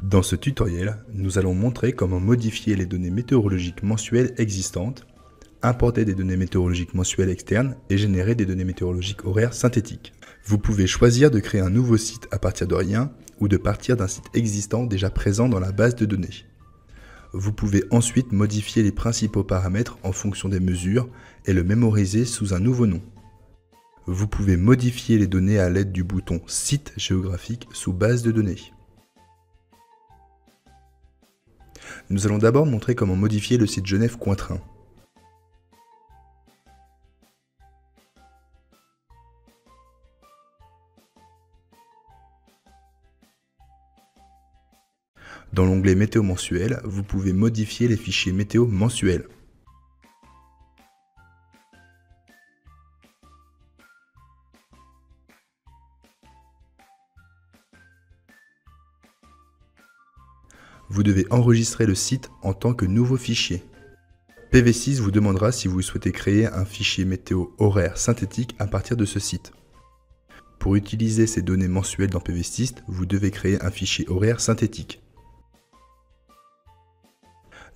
Dans ce tutoriel, nous allons montrer comment modifier les données météorologiques mensuelles existantes, importer des données météorologiques mensuelles externes et générer des données météorologiques horaires synthétiques. Vous pouvez choisir de créer un nouveau site à partir de rien ou de partir d'un site existant déjà présent dans la base de données. Vous pouvez ensuite modifier les principaux paramètres en fonction des mesures et le mémoriser sous un nouveau nom. Vous pouvez modifier les données à l'aide du bouton « Site géographique » sous base de données. Nous allons d'abord montrer comment modifier le site Genève-Cointrin. Dans l'onglet Météo mensuel, vous pouvez modifier les fichiers météo mensuels. Vous devez enregistrer le site en tant que nouveau fichier. PV6 vous demandera si vous souhaitez créer un fichier météo horaire synthétique à partir de ce site. Pour utiliser ces données mensuelles dans PV6, vous devez créer un fichier horaire synthétique.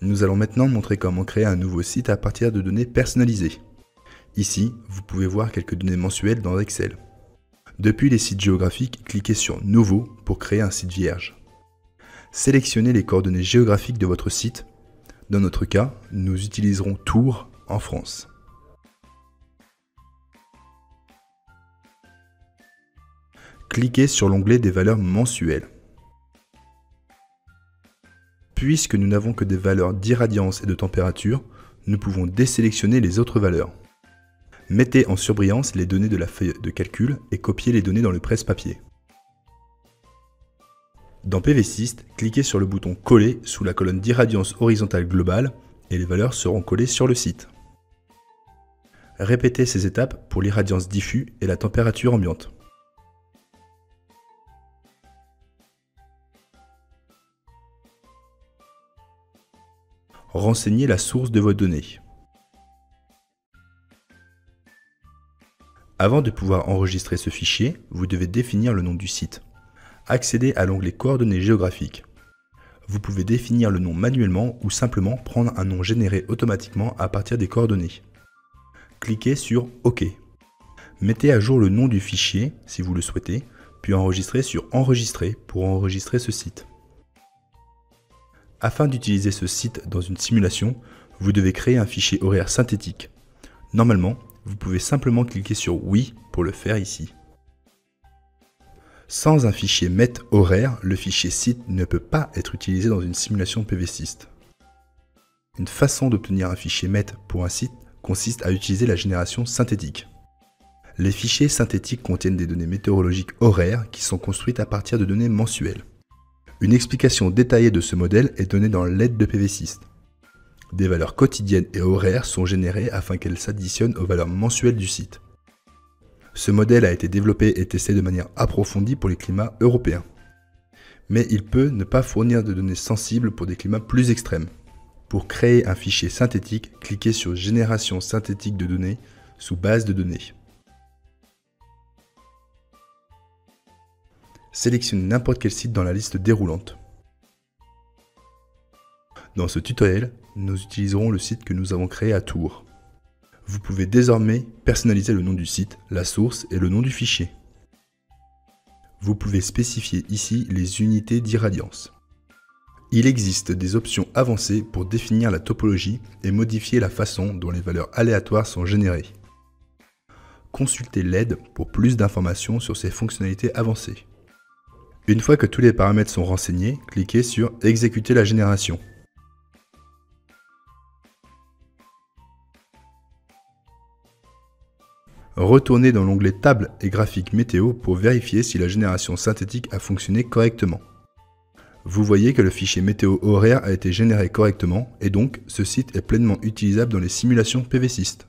Nous allons maintenant montrer comment créer un nouveau site à partir de données personnalisées. Ici, vous pouvez voir quelques données mensuelles dans Excel. Depuis les sites géographiques, cliquez sur « Nouveau » pour créer un site vierge. Sélectionnez les coordonnées géographiques de votre site. Dans notre cas, nous utiliserons Tours en France. Cliquez sur l'onglet des valeurs mensuelles. Puisque nous n'avons que des valeurs d'irradiance et de température, nous pouvons désélectionner les autres valeurs. Mettez en surbrillance les données de la feuille de calcul et copiez les données dans le presse-papier. Dans PV6, cliquez sur le bouton « Coller » sous la colonne d'irradiance horizontale globale et les valeurs seront collées sur le site. Répétez ces étapes pour l'irradiance diffuse et la température ambiante. Renseignez la source de vos données. Avant de pouvoir enregistrer ce fichier, vous devez définir le nom du site. Accédez à l'onglet Coordonnées géographiques. Vous pouvez définir le nom manuellement ou simplement prendre un nom généré automatiquement à partir des coordonnées. Cliquez sur OK. Mettez à jour le nom du fichier si vous le souhaitez, puis enregistrez sur Enregistrer pour enregistrer ce site. Afin d'utiliser ce site dans une simulation, vous devez créer un fichier horaire synthétique. Normalement, vous pouvez simplement cliquer sur Oui pour le faire ici. Sans un fichier MET horaire, le fichier site ne peut pas être utilisé dans une simulation PV6. Une façon d'obtenir un fichier MET pour un site consiste à utiliser la génération synthétique. Les fichiers synthétiques contiennent des données météorologiques horaires qui sont construites à partir de données mensuelles. Une explication détaillée de ce modèle est donnée dans l'aide de PV6. Des valeurs quotidiennes et horaires sont générées afin qu'elles s'additionnent aux valeurs mensuelles du site. Ce modèle a été développé et testé de manière approfondie pour les climats européens. Mais il peut ne pas fournir de données sensibles pour des climats plus extrêmes. Pour créer un fichier synthétique, cliquez sur Génération synthétique de données sous Base de données. Sélectionnez n'importe quel site dans la liste déroulante. Dans ce tutoriel, nous utiliserons le site que nous avons créé à Tours. Vous pouvez désormais personnaliser le nom du site, la source et le nom du fichier. Vous pouvez spécifier ici les unités d'irradiance. Il existe des options avancées pour définir la topologie et modifier la façon dont les valeurs aléatoires sont générées. Consultez l'aide pour plus d'informations sur ces fonctionnalités avancées. Une fois que tous les paramètres sont renseignés, cliquez sur « Exécuter la génération ». Retournez dans l'onglet Table et graphiques météo pour vérifier si la génération synthétique a fonctionné correctement. Vous voyez que le fichier météo horaire a été généré correctement et donc ce site est pleinement utilisable dans les simulations PV6.